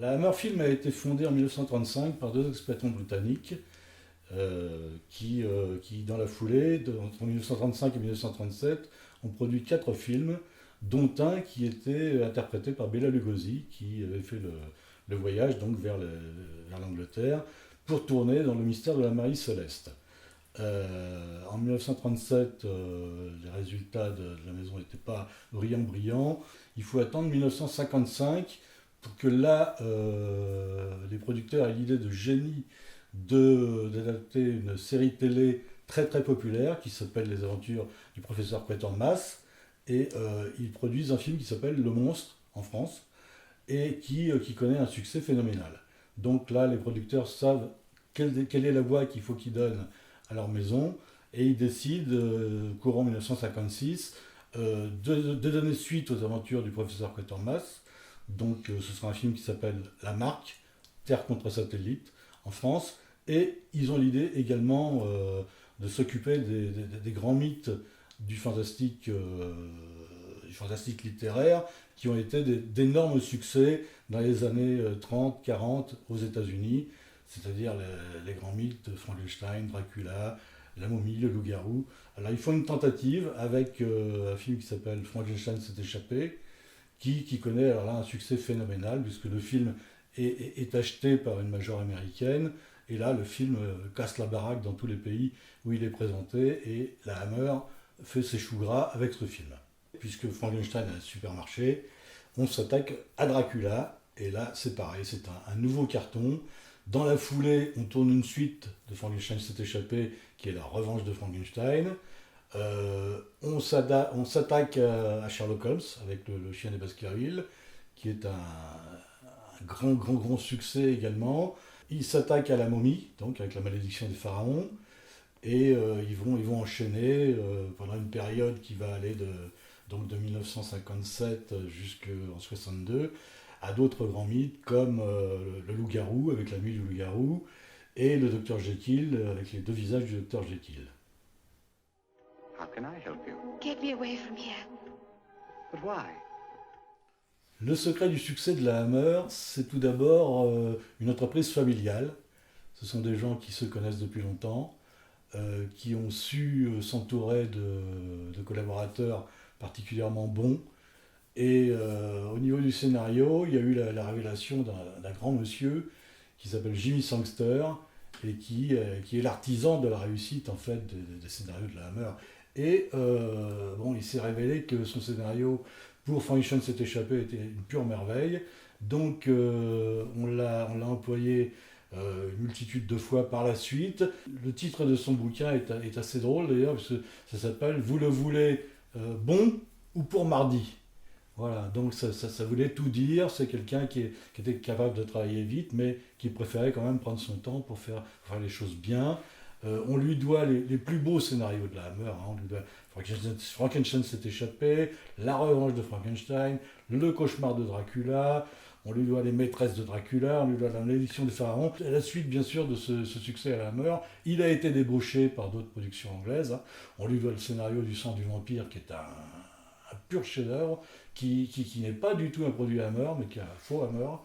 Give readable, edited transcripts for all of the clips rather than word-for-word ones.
La Hammer Film a été fondée en 1935 par deux exploitants britanniques qui, dans la foulée, entre 1935 et 1937, ont produit 4 films, dont un qui était interprété par Bela Lugosi, qui avait fait le voyage donc vers l'Angleterre pour tourner dans le mystère de la Marie Céleste. En 1937, les résultats de la maison n'étaient pas brillants. Il faut attendre 1955 pour que là, les producteurs aient l'idée de génie d'adapter une série télé très très populaire qui s'appelle Les Aventures du professeur Quatermass. Et ils produisent un film qui s'appelle Le Monstre en France et qui connaît un succès phénoménal. Donc là, les producteurs savent quelle est la voix qu'il faut qu'ils donnent à leur maison et ils décident, courant 1956, de donner suite aux aventures du professeur Quatermass. Donc ce sera un film qui s'appelle La Marque, Terre contre satellite, en France. Et ils ont l'idée également de s'occuper des grands mythes du fantastique littéraire qui ont été d'énormes succès dans les années 30, 40 aux États-Unis, c'est-à-dire les grands mythes de Frankenstein, Dracula, la momie, le loup-garou. Alors ils font une tentative avec un film qui s'appelle Frankenstein s'est échappé, qui connaît alors là un succès phénoménal, puisque le film est acheté par une major américaine, et là le film casse la baraque dans tous les pays où il est présenté, et la Hammer fait ses choux gras avec ce film. Puisque Frankenstein a un super marché, on s'attaque à Dracula, et là c'est pareil, c'est un nouveau carton. Dans la foulée, on tourne une suite de Frankenstein s'est échappé, qui est la revanche de Frankenstein. On s'attaque à Sherlock Holmes avec le chien des Baskerville, qui est un grand succès également. Ils s'attaquent à la momie, donc avec la malédiction des pharaons, et ils vont enchaîner pendant une période qui va aller de 1957 jusqu'en 62 à d'autres grands mythes comme le loup-garou avec la nuit du loup-garou et le docteur Jekyll avec les deux visages du docteur Jekyll. How can I help you? Get me away from here. But why? Le secret du succès de la Hammer, c'est tout d'abord une entreprise familiale. Ce sont des gens qui se connaissent depuis longtemps, qui ont su s'entourer de collaborateurs particulièrement bons. Et au niveau du scénario, il y a eu la révélation d'un grand monsieur qui s'appelle Jimmy Sangster et qui est l'artisan de la réussite en fait des scénarios de la Hammer. Et il s'est révélé que son scénario pour Frankenstein s'est échappé était une pure merveille. Donc on l'a employé une multitude de fois par la suite. Le titre de son bouquin est assez drôle d'ailleurs, parce que ça s'appelle « Vous le voulez bon ou pour mardi ?» Voilà, donc ça voulait tout dire. C'est quelqu'un qui était capable de travailler vite, mais qui préférait quand même prendre son temps pour faire les choses bien. On lui doit les plus beaux scénarios de la Hammer. On lui doit Frankenstein s'est échappé, La revanche de Frankenstein, Le cauchemar de Dracula. On lui doit Les maîtresses de Dracula, on lui doit La malédiction des pharaons. À la suite, bien sûr, de ce succès à la Hammer, il a été débauché par d'autres productions anglaises. On lui doit le scénario du sang du vampire, qui est un pur chef-d'œuvre, qui n'est pas du tout un produit Hammer, mais qui est un faux Hammer.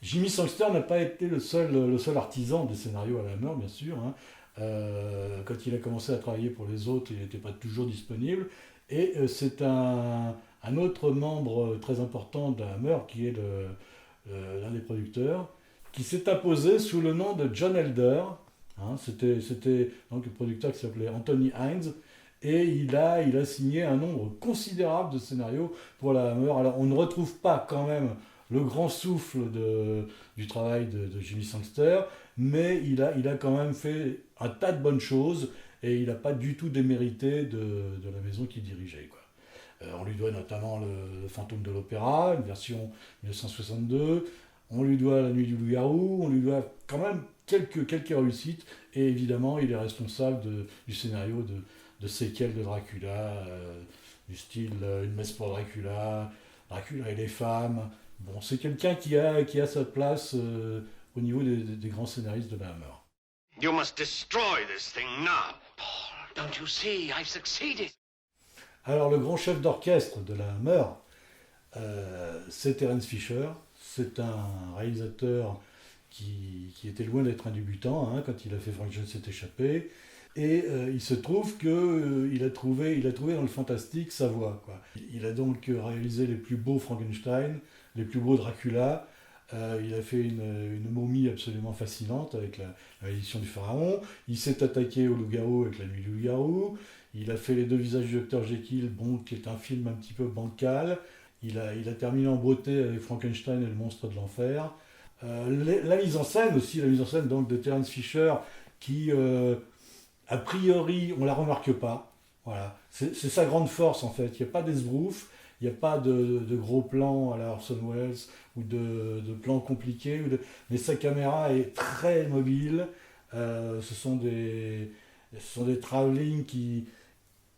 Jimmy Sangster n'a pas été le seul artisan des scénarios à la Hammer, bien sûr. Quand il a commencé à travailler pour les autres, il n'était pas toujours disponible. Et c'est un autre membre très important de la Hammer, qui est l'un des producteurs, qui s'est imposé sous le nom de John Elder. C'était donc un producteur qui s'appelait Anthony Hines. Et il a signé un nombre considérable de scénarios pour la Hammer. Alors on ne retrouve pas quand même le grand souffle du travail de Jimmy Sangster, mais il a quand même fait un tas de bonnes choses et il n'a pas du tout démérité de la maison qu'il dirigeait, quoi. On lui doit notamment le Fantôme de l'Opéra, une version 1962. On lui doit La nuit du loup-garou. On lui doit quand même quelques réussites. Et évidemment, il est responsable du scénario de séquelles de Dracula, du style Une messe pour Dracula, Dracula et les femmes. Bon, c'est quelqu'un qui a sa place au niveau des grands scénaristes de la Hammer. You must destroy this thing now. Paul, don't you see? I've succeeded. Alors, le grand chef d'orchestre de la Hammer, c'est Terence Fisher. c'est un réalisateur qui était loin d'être un débutant quand il a fait Frankenstein s'est échappé. Et il se trouve qu'il a trouvé dans le fantastique sa voie, quoi. Il a donc réalisé les plus beaux Frankenstein, les plus beaux Dracula. Il a fait une momie absolument fascinante avec la malédiction du pharaon. Il s'est attaqué au loup-garou avec La nuit du loup-garou. Il a fait Les deux visages du docteur Jekyll, qui est un film un petit peu bancal. Il a terminé en beauté avec Frankenstein et le monstre de l'enfer. La mise en scène aussi, la mise en scène donc, de Terence Fisher, qui a priori on la remarque pas. Voilà. C'est sa grande force en fait. Il n'y a pas d'esbrouf, il n'y a pas de gros plans à la Orson Welles ou de plans compliqués, mais sa caméra est très mobile. Ce sont des travelling qui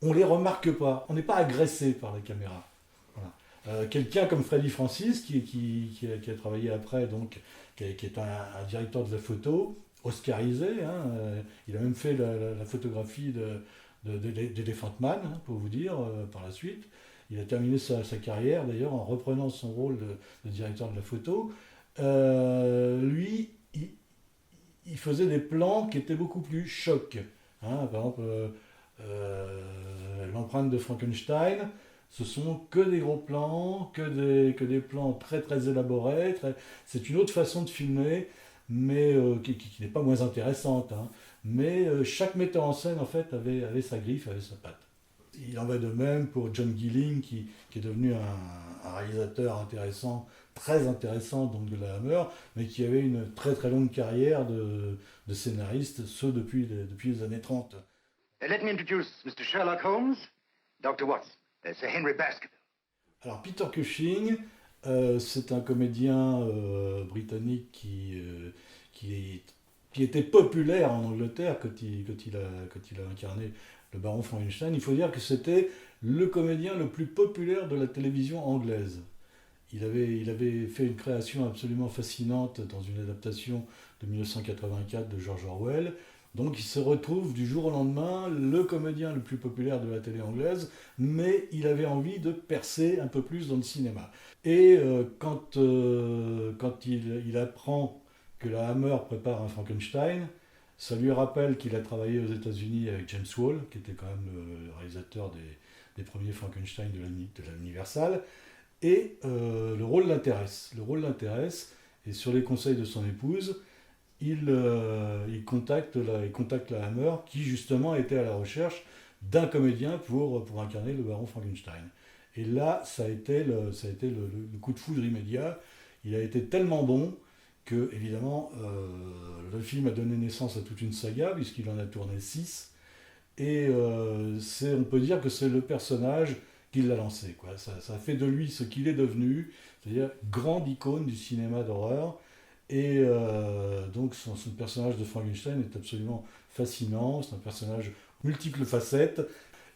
on les remarque pas. On n'est pas agressé par la caméra. Voilà. Quelqu'un comme Freddy Francis, qui a travaillé après, donc, qui est un directeur de la photo, oscarisé, il a même fait la photographie d'Elephant Man, pour vous dire, par la suite. Il a terminé sa carrière, d'ailleurs, en reprenant son rôle de directeur de la photo. Lui, il faisait des plans qui étaient beaucoup plus chocs. Par exemple, l'empreinte de Frankenstein, ce sont que des gros plans, que des plans très très élaborés. C'est une autre façon de filmer, mais qui n'est pas moins intéressante. Mais chaque metteur en scène en fait avait sa griffe, avait sa patte. Il en va de même pour John Gilling, qui est devenu un réalisateur intéressant, très intéressant donc de la Hammer, mais qui avait une très très longue carrière de scénariste, depuis les années 30. Let me introduce Mr. Sherlock Holmes, Dr. Watson, Sir Henry Baskerville. Alors Peter Cushing, c'est un comédien britannique qui était populaire en Angleterre quand il a incarné le baron Frankenstein. Il faut dire que c'était le comédien le plus populaire de la télévision anglaise. Il avait fait une création absolument fascinante dans une adaptation de 1984 de George Orwell. Donc il se retrouve du jour au lendemain le comédien le plus populaire de la télé anglaise, mais il avait envie de percer un peu plus dans le cinéma. Et quand il apprend que la Hammer prépare un Frankenstein, ça lui rappelle qu'il a travaillé aux États-Unis avec James Whale, qui était quand même le réalisateur des premiers Frankenstein de l'Universal, et le rôle l'intéresse. Et sur les conseils de son épouse, il contacte la Hammer, qui justement était à la recherche d'un comédien pour incarner le baron Frankenstein. Et là, ça a été le coup de foudre immédiat. Il a été tellement bon que, évidemment, le film a donné naissance à toute une saga, puisqu'il en a tourné 6. Et on peut dire que c'est le personnage qui l'a lancé, quoi. Ça a fait de lui ce qu'il est devenu, c'est-à-dire grande icône du cinéma d'horreur. Et donc son personnage de Frankenstein est absolument fascinant, c'est un personnage multiples facettes.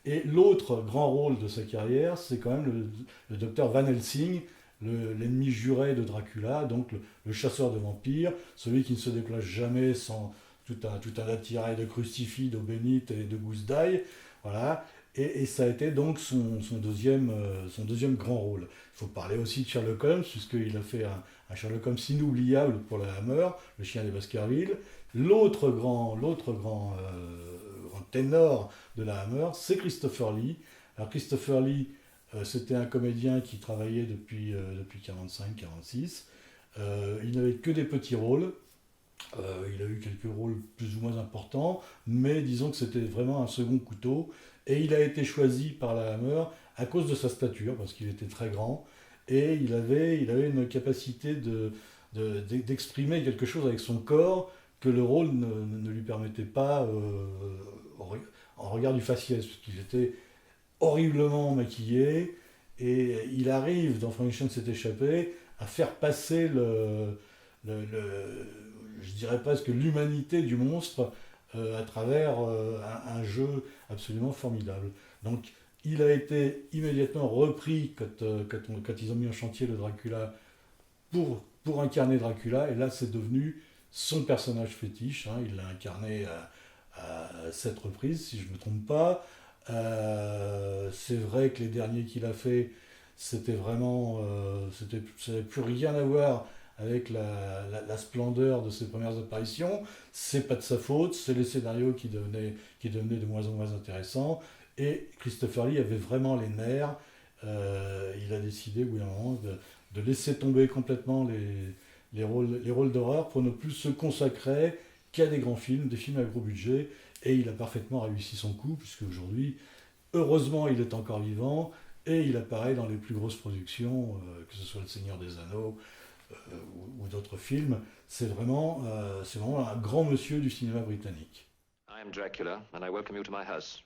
Et l'autre grand rôle de sa carrière, c'est quand même le docteur Van Helsing, l'ennemi juré de Dracula, donc le chasseur de vampires, celui qui ne se déplace jamais sans tout un attirail de crucifix, d'eau bénite et de gousses d'ail. Voilà. Et ça a été donc son deuxième grand rôle. Il faut parler aussi de Sherlock Holmes, puisqu'il a fait un Sherlock Holmes inoubliable pour la Hammer, Le chien des Baskerville. L'autre grand ténor de la Hammer, c'est Christopher Lee. Alors Christopher Lee, c'était un comédien qui travaillait depuis 45-46. Il n'avait que des petits rôles. Il a eu quelques rôles plus ou moins importants, mais disons que c'était vraiment un second couteau. Et il a été choisi par la Hammer à cause de sa stature, parce qu'il était très grand, et il avait une capacité d'exprimer quelque chose avec son corps que le rôle ne lui permettait pas en regard du faciès, parce qu'il était horriblement maquillé, et il arrive, dans Frankenstein s'est échappé, à faire passer je dirais presque l'humanité du monstre à travers un jeu absolument formidable. Donc il a été immédiatement repris quand ils ont mis en chantier le Dracula pour incarner Dracula, et là c'est devenu son personnage fétiche. Il l'a incarné à 7 reprises, si je ne me trompe pas. C'est vrai que les derniers qu'il a fait, c'était vraiment, ça n'avait plus rien à voir avec la splendeur de ses premières apparitions. C'est pas de sa faute, c'est les scénarios qui devenaient de moins en moins intéressants. Et Christopher Lee avait vraiment les nerfs. Il a décidé au bout d'un moment de laisser tomber complètement les rôles d'horreur pour ne plus se consacrer qu'à des grands films, des films à gros budget. Et il a parfaitement réussi son coup, puisque aujourd'hui, heureusement, il est encore vivant et il apparaît dans les plus grosses productions, que ce soit Le Seigneur des Anneaux ou d'autres films. C'est vraiment un grand monsieur du cinéma britannique. I am Dracula, and I welcome you to my house.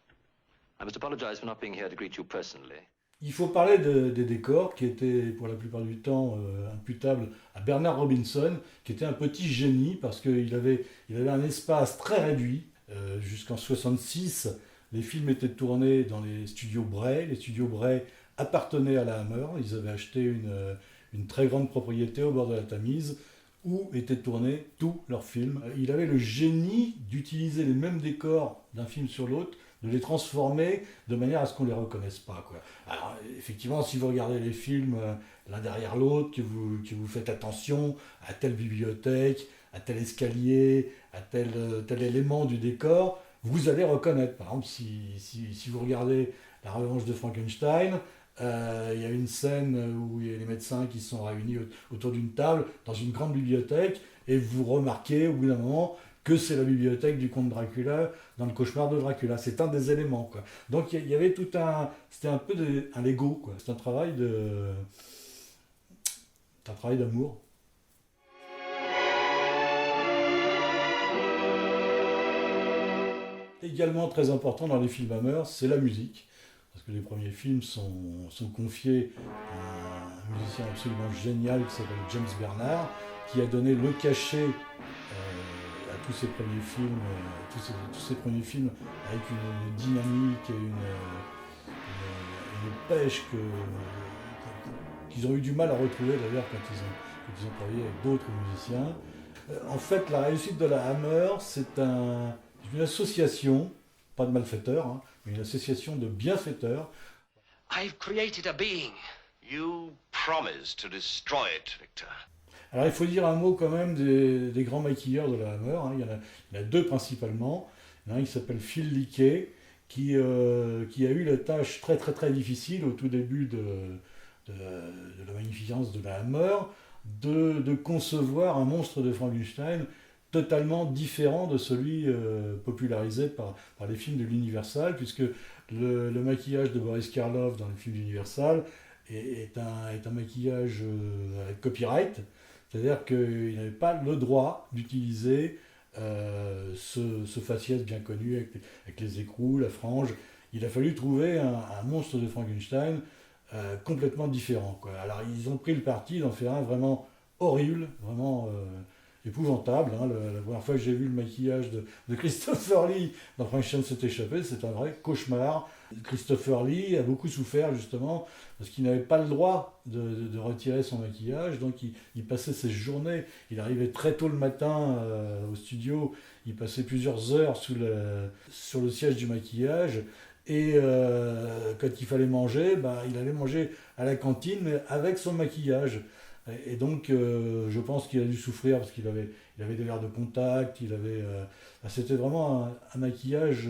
I must apologize for not being here to greet you personally. Il faut parler des décors qui étaient pour la plupart du temps imputables à Bernard Robinson, qui était un petit génie parce qu'il avait un espace très réduit. Jusqu'en 1966, les films étaient tournés dans les studios Bray. Les studios Bray appartenaient à la Hammer. Ils avaient acheté une très grande propriété au bord de la Tamise où étaient tournés tous leurs films. Il avait le génie d'utiliser les mêmes décors d'un film sur l'autre, de les transformer de manière à ce qu'on ne les reconnaisse pas, quoi. Alors, effectivement, si vous regardez les films l'un derrière l'autre, que vous faites attention à telle bibliothèque, à tel escalier, à tel élément du décor, vous allez reconnaître. Par exemple, si vous regardez La Revanche de Frankenstein, il y a une scène où il y a les médecins qui sont réunis autour d'une table dans une grande bibliothèque, et vous remarquez au bout d'un moment que c'est la bibliothèque du comte Dracula dans le cauchemar de Dracula. C'est un des éléments, quoi. Donc il y avait c'était un peu un Lego, quoi. C'est un travail d'amour. Également très important dans les films Hammer, c'est la musique. Parce que les premiers films sont confiés à un musicien absolument génial qui s'appelle James Bernard, qui a donné le cachet à tous ces premiers films, tous ces premiers films avec une dynamique et une pêche qu'ils ont eu du mal à retrouver d'ailleurs quand ils ont travaillé avec d'autres musiciens. En fait, la réussite de la Hammer, c'est une association, pas de malfaiteurs, hein, mais une association de bienfaiteurs. I've created a being. You promised to destroy it, Victor. Alors il faut dire un mot quand même des grands maquilleurs de la Hammer, hein. Il y en a deux principalement. Il y en a un qui s'appelle Phil Leakey, qui a eu la tâche très très très difficile au tout début de la magnificence de la Hammer, de concevoir un monstre de Frankenstein totalement différent de celui popularisé par les films de l'Universal, puisque le maquillage de Boris Karloff dans les films d'Universal est un maquillage avec copyright, c'est-à-dire qu'il n'avait pas le droit d'utiliser ce faciès bien connu avec les écrous, la frange. Il a fallu trouver un monstre de Frankenstein complètement différent, quoi. Alors ils ont pris le parti d'en faire un vraiment horrible, vraiment épouvantable, hein. La première fois que j'ai vu le maquillage de Christopher Lee dans Frankenstein s'est échappé, c'est un vrai cauchemar. Christopher Lee a beaucoup souffert justement parce qu'il n'avait pas le droit de retirer son maquillage, donc il passait ses journées, il arrivait très tôt le matin au studio, il passait plusieurs heures sur le siège du maquillage, et quand il fallait manger, il allait manger à la cantine mais avec son maquillage. Et donc, je pense qu'il a dû souffrir parce qu'il avait des verres de contact, c'était vraiment un maquillage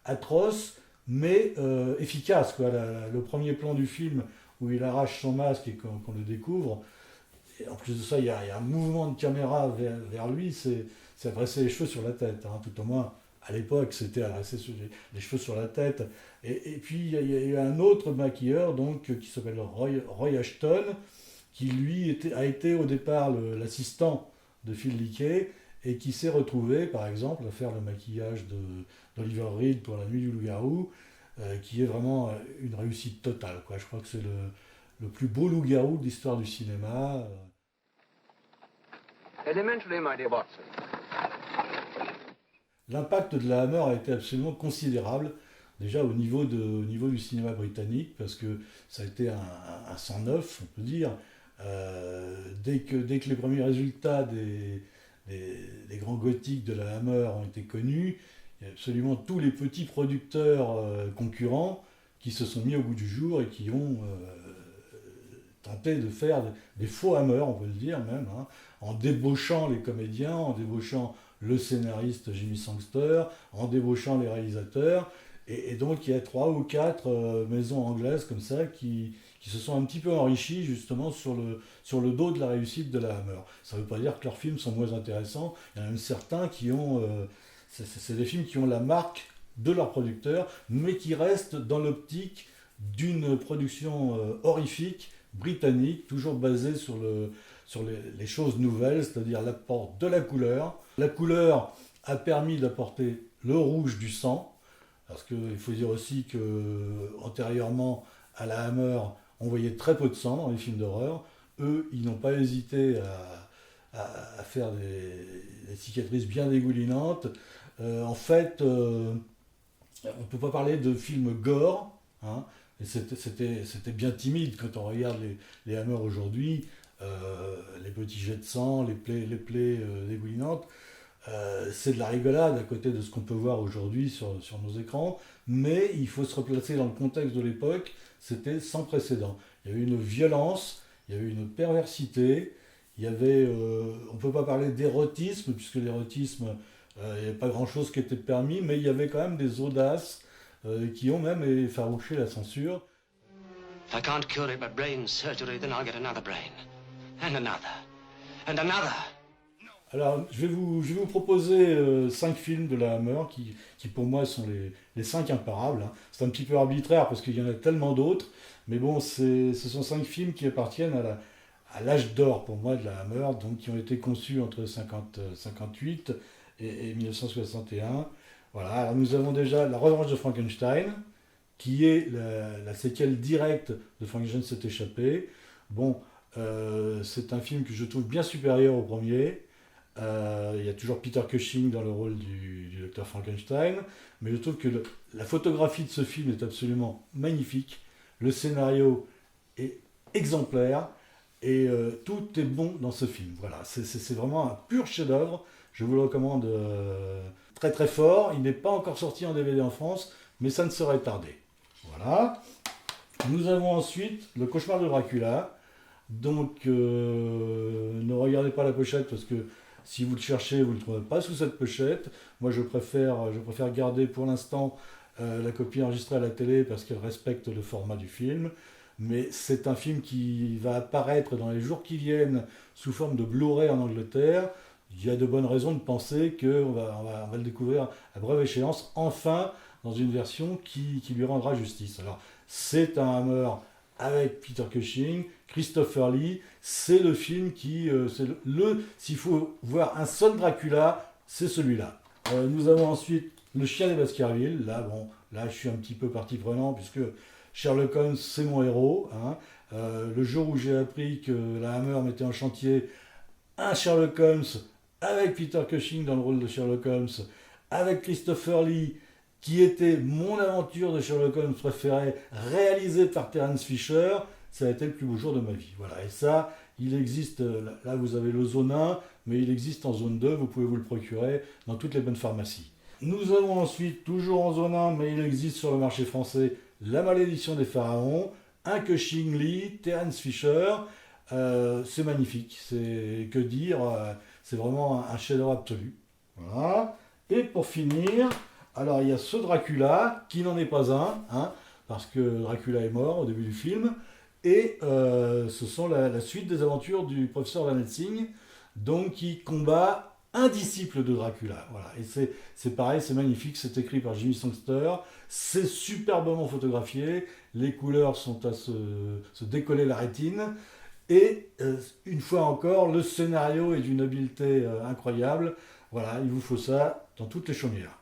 atroce, mais efficace, quoi. Le premier plan du film où il arrache son masque et qu'on le découvre, et en plus de ça, il y a un mouvement de caméra vers lui, c'est adresser les cheveux sur la tête, hein, tout au moins. À l'époque, c'était adresser les cheveux sur la tête. Et puis, il y a eu un autre maquilleur donc, qui s'appelle Roy Ashton, qui lui a été au départ l'assistant de Phil Leakey et qui s'est retrouvé, par exemple, à faire le maquillage d'Oliver Reed pour La Nuit du Loup-garou, qui est vraiment une réussite totale, quoi. Je crois que c'est le plus beau loup-garou de l'histoire du cinéma. Elementary, my dear Watson. L'impact de la Hammer a été absolument considérable, déjà au niveau du cinéma britannique, parce que ça a été un sang neuf, on peut dire. Dès que les premiers résultats des grands gothiques de la Hammer ont été connus, il y a absolument tous les petits producteurs concurrents qui se sont mis au goût du jour et qui ont tenté de faire des faux Hammer, on peut le dire même, hein, en débauchant les comédiens, en débauchant le scénariste Jimmy Sangster, en débauchant les réalisateurs. Et donc il y a 3 ou 4 maisons anglaises comme ça qui se sont un petit peu enrichies justement sur le dos de la réussite de la Hammer. Ça ne veut pas dire que leurs films sont moins intéressants. Il y en a même certains qui ont... c'est des films qui ont la marque de leur producteur, mais qui restent dans l'optique d'une production horrifique, britannique, toujours basée sur les choses nouvelles, c'est-à-dire l'apport de la couleur. La couleur a permis d'apporter le rouge du sang, parce qu'il faut dire aussi qu'antérieurement à la Hammer, on voyait très peu de sang dans les films d'horreur. Eux, ils n'ont pas hésité à faire des cicatrices bien dégoulinantes. En fait, on ne peut pas parler de film gore, hein, et c'était bien timide quand on regarde les Hammer aujourd'hui, les petits jets de sang, les plaies dégoulinantes. C'est de la rigolade à côté de ce qu'on peut voir aujourd'hui sur nos écrans, mais il faut se replacer dans le contexte de l'époque, c'était sans précédent. Il y avait une violence, il y avait une perversité, il y avait, on ne peut pas parler d'érotisme, puisque l'érotisme, il n'y avait pas grand-chose qui était permis, mais il y avait quand même des audaces qui ont même effarouché la censure. If I can't cure it by brain surgery, then I'll get another brain. And another. And another. Alors, je vais vous proposer 5 films de la Hammer qui pour moi sont les 5 imparables, hein. C'est un petit peu arbitraire parce qu'il y en a tellement d'autres, mais bon, ce sont 5 films qui appartiennent à l'âge d'or pour moi de la Hammer, donc qui ont été conçus entre 58 et 1961. Voilà, alors nous avons déjà La Revanche de Frankenstein, qui est la séquelle directe de Frankenstein s'est échappé. Bon, c'est un film que je trouve bien supérieur au premier. Il y a toujours Peter Cushing dans le rôle du docteur Frankenstein, mais je trouve que la photographie de ce film est absolument magnifique, le scénario est exemplaire, et tout est bon dans ce film. Voilà, c'est vraiment un pur chef-d'œuvre, je vous le recommande très très fort. Il n'est pas encore sorti en DVD en France, mais ça ne saurait tarder. Voilà. Nous avons ensuite Le Cauchemar de Dracula, donc ne regardez pas la pochette parce que si vous le cherchez, vous ne le trouverez pas sous cette pochette. Moi, je préfère garder pour l'instant la copie enregistrée à la télé parce qu'elle respecte le format du film. Mais c'est un film qui va apparaître dans les jours qui viennent sous forme de Blu-ray en Angleterre. Il y a de bonnes raisons de penser qu'on va le découvrir à brève échéance, enfin, dans une version qui lui rendra justice. Alors, c'est un Hammer avec Peter Cushing, Christopher Lee, c'est le film s'il faut voir un seul Dracula, c'est celui-là. Nous avons ensuite Le Chien des Baskerville, là je suis un petit peu partie prenante puisque Sherlock Holmes c'est mon héros, hein. Le jour où j'ai appris que la Hammer mettait en chantier un Sherlock Holmes avec Peter Cushing dans le rôle de Sherlock Holmes, avec Christopher Lee, qui était mon aventure de Sherlock Holmes préférée, réalisée par Terence Fisher, ça a été le plus beau jour de ma vie. Voilà. Et ça, il existe, là vous avez le zone 1, mais il existe en zone 2, vous pouvez vous le procurer dans toutes les bonnes pharmacies. Nous avons ensuite, toujours en zone 1, mais il existe sur le marché français, La Malédiction des Pharaons, un Cushing Lee, Terence Fisher, c'est magnifique, c'est que dire, c'est vraiment un chef-d'œuvre absolu. Voilà. Et pour finir, alors il y a ce Dracula, qui n'en est pas un, hein, parce que Dracula est mort au début du film, et ce sont la suite des aventures du professeur Van Helsing, donc qui combat un disciple de Dracula. Voilà. Et c'est pareil, c'est magnifique, c'est écrit par Jimmy Sangster, c'est superbement photographié, les couleurs sont à se décoller la rétine, et une fois encore, le scénario est d'une habileté incroyable. Voilà, il vous faut ça dans toutes les chaumières.